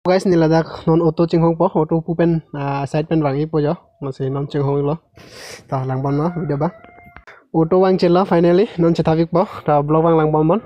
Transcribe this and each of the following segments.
guys niladak non auto chinghong po auto pupen side pen wangi po jo masih non chinghong lo ta langbon no video ba auto wang chela finally non chetavik po ta blog wang langbon mon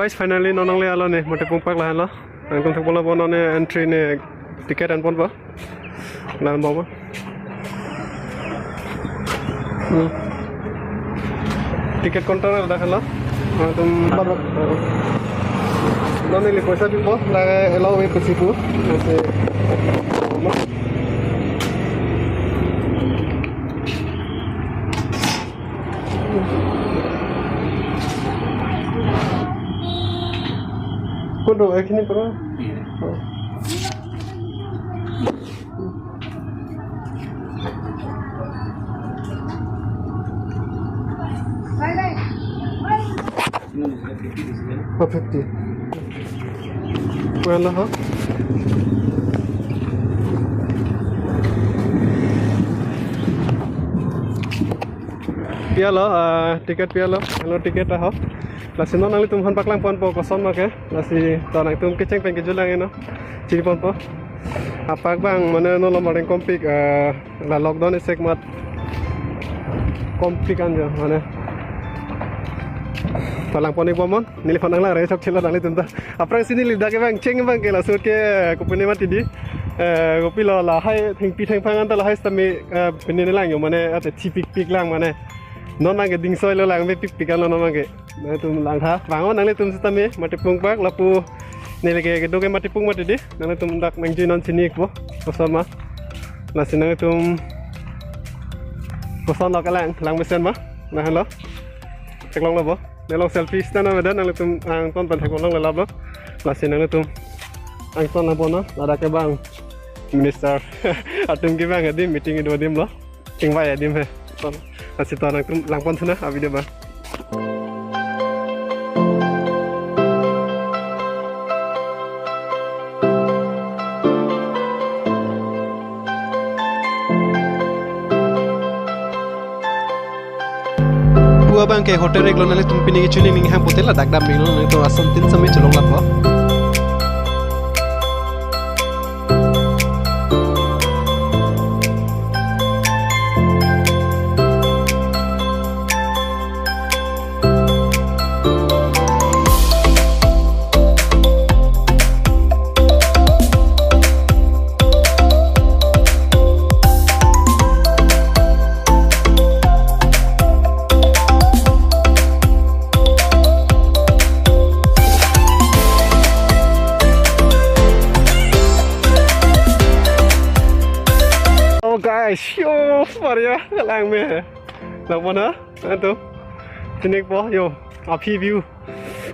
guys finally nonang le alo ne mote pumpak la lo angkon thak bola bono ne entry ne ticket an pon ba lan ba ba ticket counter da khala tum ba none le paisa di bo la allow me pasi ku se Kondo ekini pernah. Perfect. Well, huh? Pialo, tiket pialo, hello tiket lah. Lasi non nang tum han paklang pon po koson make lasi tanang tum keceng peng kejulang eno ciri pon po apak bang mana no lomareng kompik la lockdown esek mat kompik anja mana palang pon ipomon nili panang la re sok chela nang tum ta aprang sini lida ke bang ceng bang ke la sur ke kopuni mati di kopi lo la hai thing pi thang pangan ta la hai stami pini lang yo mana ate tipik pik lang mana non nang ding soy lo lang be pik pikan lo nang ge na tum lang tha wangon nang le tum stame mati pung pak lapu ne lege ge doge mati pung mati di nang tum dak nang ji non sini ko kosama na sinang tum kosan lo kalang lang besen ma na halo tek long lo bo ne long selfie sta na medan nang tum ang ton pan thek long le lab lo na sinang tum ang ton na bono la ke bang minister atum ki bang adi meeting do dim lo chingwai adim he Asih tanang tum langpon sana abi dia ba. Gua bang ke hotel reglo nale tum pini ke chuni ning ham hotel la dagdam ning lo to asan tin samay cholong la ba. Guys, yo, Maria, lang me, lang mana, itu, sini po, yo, api view,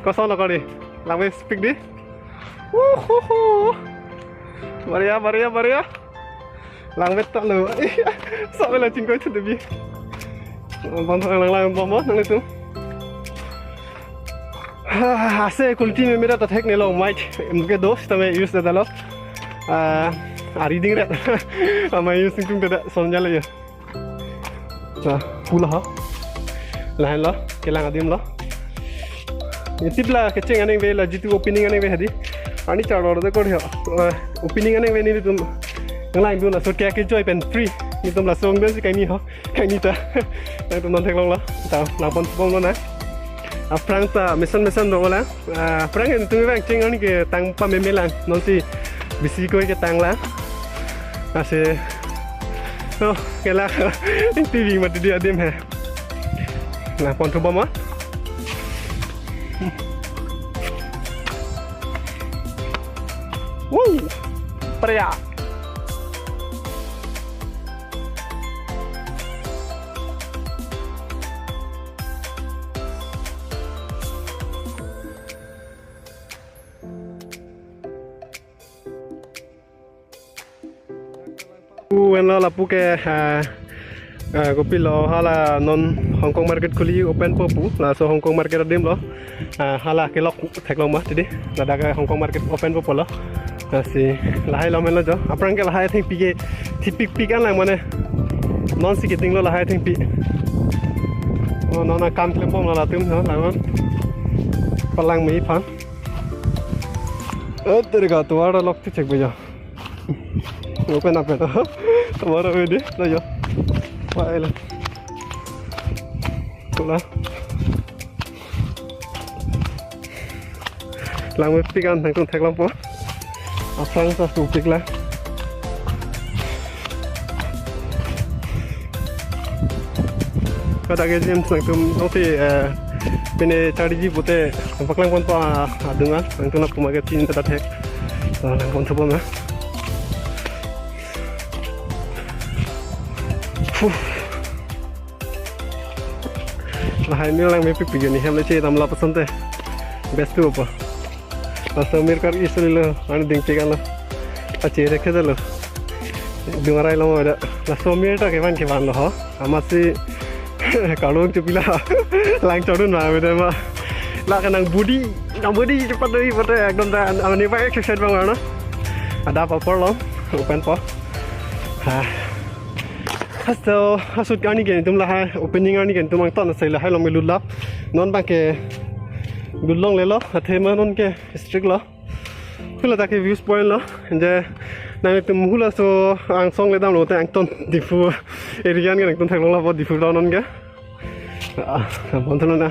kosong nak ni, lang me speak di, Maria, lang me tak lu, sampai lah cingkoi tu debi, bantang lang bomo, nang itu, asyik kulti me mera tak ni long mic, mungkin dos, tapi use dah lo, reading red, ama using tung tidak soalnya lah ya. Nah, pula ha, lain lah, kelang adim lah. Ini lah kecing aneh be lah, jitu opening aneh be hadi. Ani cara orang tu kau dia, opening aneh be ni tu, yang lain tu lah, so kayak joy pen free, ni tu lah song dan si kaini ha, kaini ta, tu nanti long lah, tahu, lapan pom lah na. Perang ta, mesan dong lah, perang itu memang cing ani ke tanpa memelang, nanti bisi kau ke tang lah. Asih, oh, kelak, TV mati dia adim he. Nah, pon coba mah. Maria. When la puke kopi lo hala non Hong Kong market kuli open popu la so Hong Kong market adim lo hala kelok theklong ma tidi la daga Hong Kong market open popu lo si lahai lo melo jo aprang ke lahai thing pike tipik pikan lang mane non siketing lo lahai thing pi oh non na kam klem bom la tum no langon palang mi phan terga tuara lok ti chek beja open up itu tomorrow ini lah yo baiklah itulah lang pikan tang tung theklam po apang sa supik lah kada ke jam sang tum noti pene chariji pote paklang pon pa adungan ang tuna pumaga tin tata thek lang pon thobo na lahai ni lang mepi pigani hamle che tamla pasante best tu apa asa mir kar isli lo an ding pegan lo ache rekhe dalo dumarai lo ada la so mir ta ke ban lo ho amasi kalong chupila lang chodun na me ma la kanang budi cepat doi pate ekdom ta ani pa exercise bang na ada apa por lo open po ha so asut gani gen tum la opening ani gen tum ang ton sai la hai long me lulap non bang ke gulong le lo athe ma non ke strict lo hula ta ke views point lo je na tum hula so ang song le dam lo te ang ton difu area gen ton thak long la bo difu down non ke bon thon na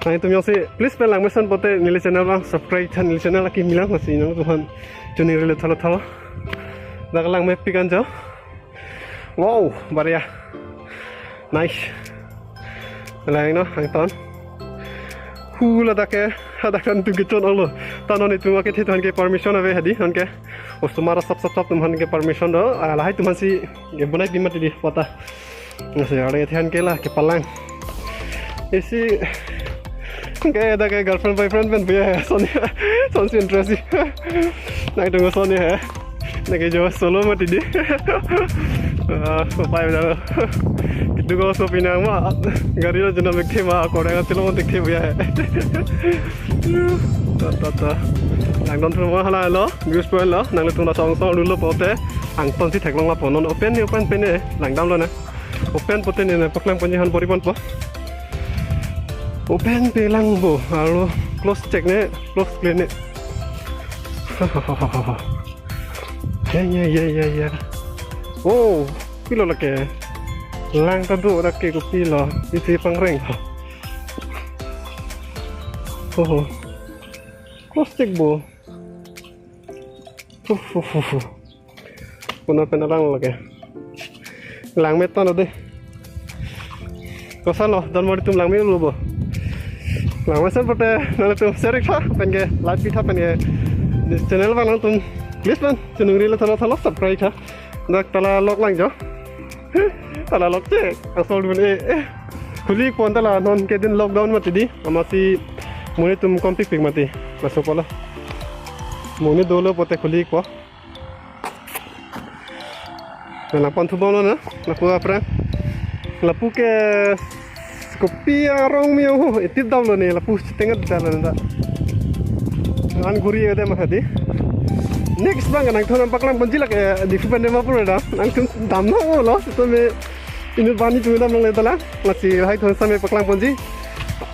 ai tum yo se please pen lang mesan pote nile channel bang subscribe channel channel ki milang masi no tuhan juni rele thalo thalo dak lang me pikan jo. Wow, Maria, nice. Lain no, ang ton. Hula dake, ada kan tu gechon Allah. Tanon itu maket tuhan ke permission ave hadi, kan ke. Ustumara sab tuhan ke permission do. Lahai tuhan si bunai bimat di pota. Nasi ada tuhan ke lah ke palang. Isi kayak ada kayak girlfriend boyfriend pun punya Sonia, Sonia interest. Nak tunggu Sonia, nak jawab solo mati di. Bye dah. Kita kau so pinang mah, gari lo jenama bekti mah, kau dengan telur bekti buaya. Tata, nang don tu mah halal lo, views point lo, nang letung song dulu pote, ang ton si teklong lapo, non open pen nang dam lo na, open pote ni na paklang panjihan poripon po, open pelang bo, lalu close check ne, close clean ne. Ya. Oh, pilo lagi. Lang tentu ada ke pilo. Isi pangreng. Oh, plastik bo. Puna penalang lagi. Lang metan ada. Kosan lo, dan mau ditum lang melu bo. Lang mesan pate, nanti tum serik ha, penge live feed ha penge. Channel bang lang tum, please bang, channel rila thalo subscribe ha. Nak tala lok lang jo. Tala lok che. Asal dun kuli pon tala non ke din lockdown mati di. Amasi muni tum kompik pik mati. Masuk pola. Muni dolo pote kuli ko. Na pon tu bono na. Na ku apra. Lapu ke kopi arong mio itip dam lo ni lapu tengat dalan da. An guri ade mahadi. Next bang nang thon paklang banji lak di pande ma pura da nang tum dam na lo to me inu bani tu dam le tala lasi hai thon same paklang banji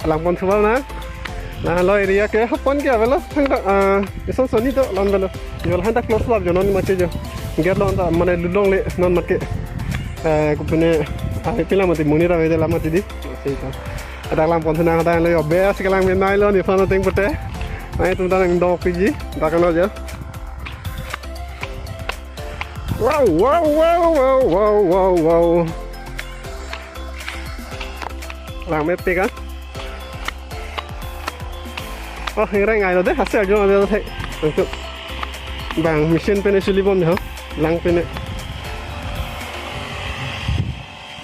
lang pon thwal na lo area ke hapon ke avelo thang da so soni to lan belo yol handa close lab jonon ma che jo ger lo da mane lulong le non mat ke ko pune ai pila mati muni ra ve la mati di sei ta ada lang pon thana da le obe as ke lang me nai lo ni fa no teng pote ai tum da nang do piji da kan lo jo. Wow. Lang mét pik á. Hình ra ngày rồi đấy, hạt xe cho nó thấy. bang mesin pene silibom ha lang pene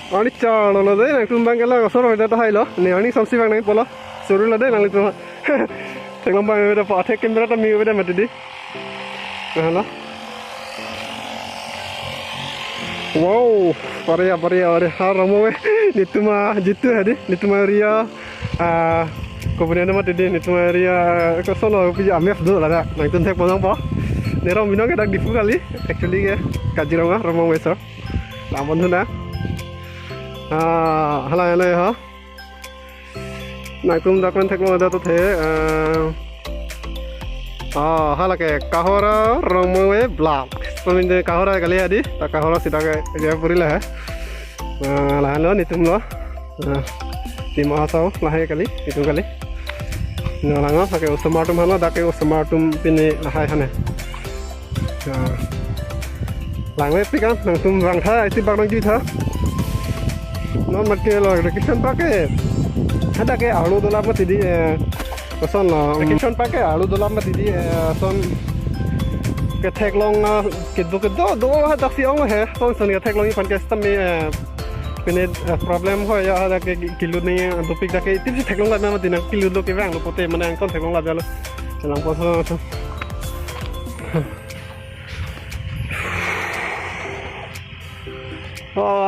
ani chalo lo dai nang tumbang kala soro da hai lo ne ani samsi bang nang polo soro lo dai nang li tu teglom bang beda pathe kamera ta mi beda mati di halo wow paria ore haramo nituma jitu hadi nituma ria kemudian nama tadi nituma ria ko solo pija amef do la nang tun thek ponong po ne rom binong dak difu kali actually ke Kaziranga Romo Wesor lamon na hala ha nang tum dak kon thek mo da to the hala ke kahora Romo we blog peminde kahora kali adi tak kahora sida ke dia purila ha lah lo nitum lo di mahasau lah kali itu kali nolanga pakai usmatum hana dake usmatum pini lahai hane langwe pikan nang tum rang tha isi bang nang jutha non makke lo rekisan pakai ada ke alu dola mati di koson lo rekisan pakai alu dola mati di son ke thek long ke do ha dak si ong he son son ke thek long pan ke stam me pene problem ho ya ada ke kilo ni topik dak ke tip si thek long la mati nang kilo lo ke rang lo pote mana ang kon thek long la jalo lang po so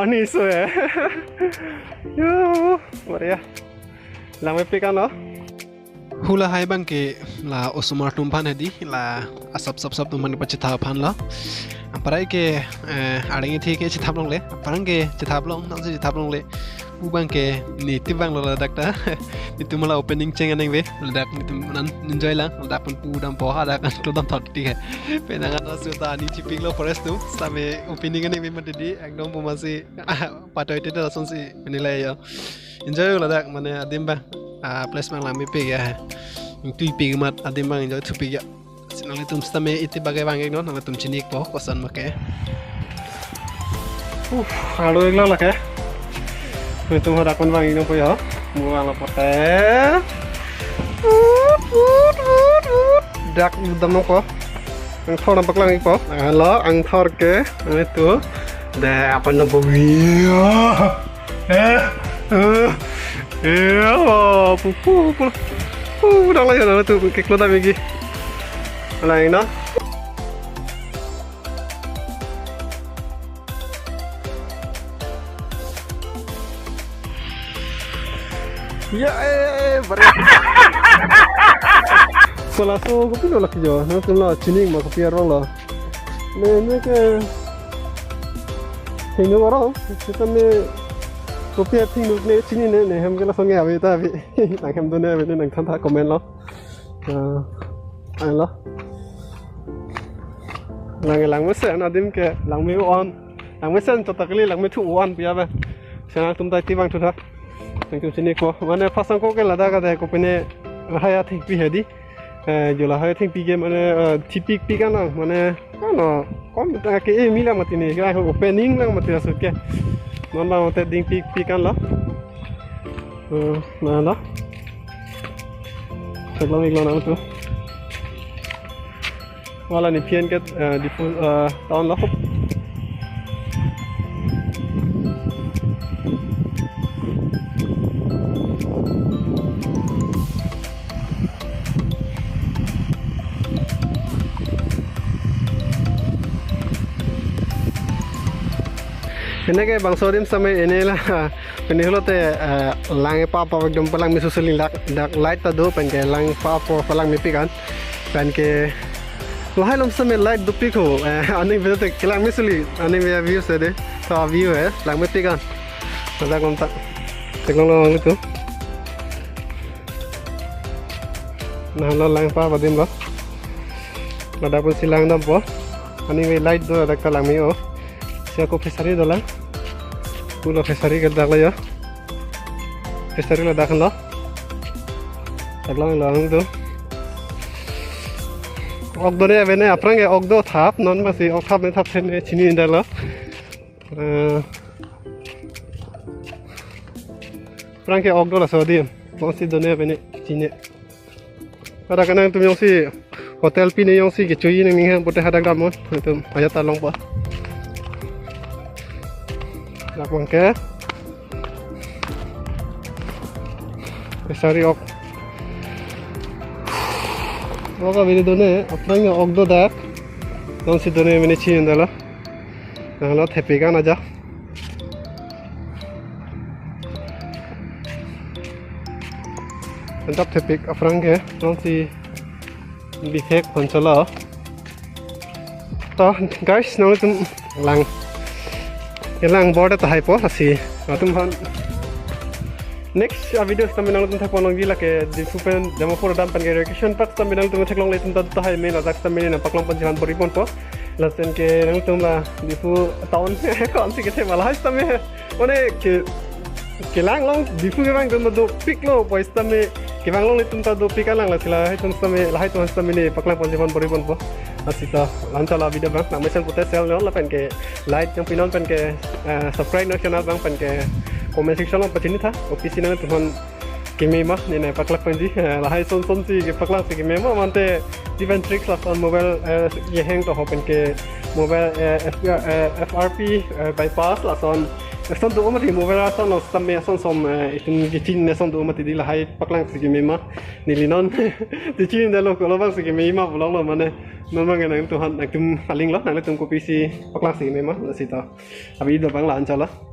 ni so yo Maria lang me pikan lo hula hai bang ke la osumar tumpan hedi la asap tumpan pa chitha phan la parai ke arengi thi ke chitha long le parang ke chitha long nang chitha long le u bang ke ni ti bang la dakta ni tumala opening cheng aneng ve dak ni tum nan enjoy la dak pun pu dam po ha dak to dam thot ti ke penangan asuta ni chiping lo forest tu same opening aneng ve mati ekdom pumasi patoi te da son si menilai ya enjoy la dak mane adim ba place mang lambi pe ya tu pi mat adim bang enjoy tu pi ya sinang tum stame iti bagai bang no nang tum chinik po kosan make halo igla la ke tum hada kon bang no po ya mua la pote dak dam no po ang thor na baklang po halo ang thor ke itu da apa no po udah lah ya nah tuh kayak lo tapi gini lain nah ya beri kalau so kopi lo lagi jo nah tuh lo cining mah kopi orang lo ini ke hindu orang kita nih kopi ping nuk ne chini ne hem ke la songe ave ta vi nang hem done ave nang than tha comment lo ai lo lang me se na dim ke lang me on lang me sen to takli lang me thu on pia ba sana tum tai ti bang thu tha nang tu chini ko mane phasang ko ke lada ka de ko pene haya thik pi hedi jola haya thik pi ke mane tipik pi kana mane no kom ta ke e mila matini ga opening lang matina su ke non ba mate ding pi kan la na la seglang iglo na tu wala ni pian ke di tahun la khop ini ke bang sodim sampai ini lah ini lo te lang apa ekdom palang misu seling dak light tado pen ke lang apa palang mipi kan pen ke lahai lom sampai light dupi ko ani video te kelang misuli ani view sede so view lang mipi kan ada kontak teknologi itu nah lo lang apa badim lo ada pun silang dam po ani light do ada kalang mi o siya ko fishery dola pulo fishery ke dakla ya fishery la dakla taglang lang do ogdo re bene aprange ogdo thap non masi og thap ne thap sen chini indala prange ogdo la sodi bonsi done bene chini kada kana tum yosi hotel pini yang si kecuyi ning ning putih hadang ramon itu ayat talong pa nak mangke sari ok oka bini done aprang ok do dak non si done mini chin dala nalo thepi kan aja entap thepik aprang ke non si bifek konsola to guys nang tum lang border ta hypo asi tum han next video tum nang tum thapon nang gila ke di supen demo for dam pan location pak tum nang tum thaklong le tum ta hai me la dak tum ne paklang pan jihan poripon po lasen ke nang tum la di fu town kon si ke the mala hai tum one ke lang long di fu bang tum do pick lo pois tum ke bang long le tum ta do pick lang la sila hai tum la hai tum ne paklang pan jihan poripon po asita lancala video bang nak mesan putar sel no la pen ke like yang pinon pen ke subscribe no channel bang pen ke comment section lo pacini tha opisi na tuhan kimi ma ni na paklak panji la hai son si ke paklak si kimi ma mante different tricks of on mobile ye hang to hopen ke mobile FRP bypass la son son do umati mobile son lo stamme son som itin gitin ne son do umati di la hai paklak si kimi ma ni linon di chin da lo ko lo bang si kimi ma bulong lo mane memang yang tuhan nak tum paling lah nak tum kopi si paklak si kimi ma la sita abi do bang la ancala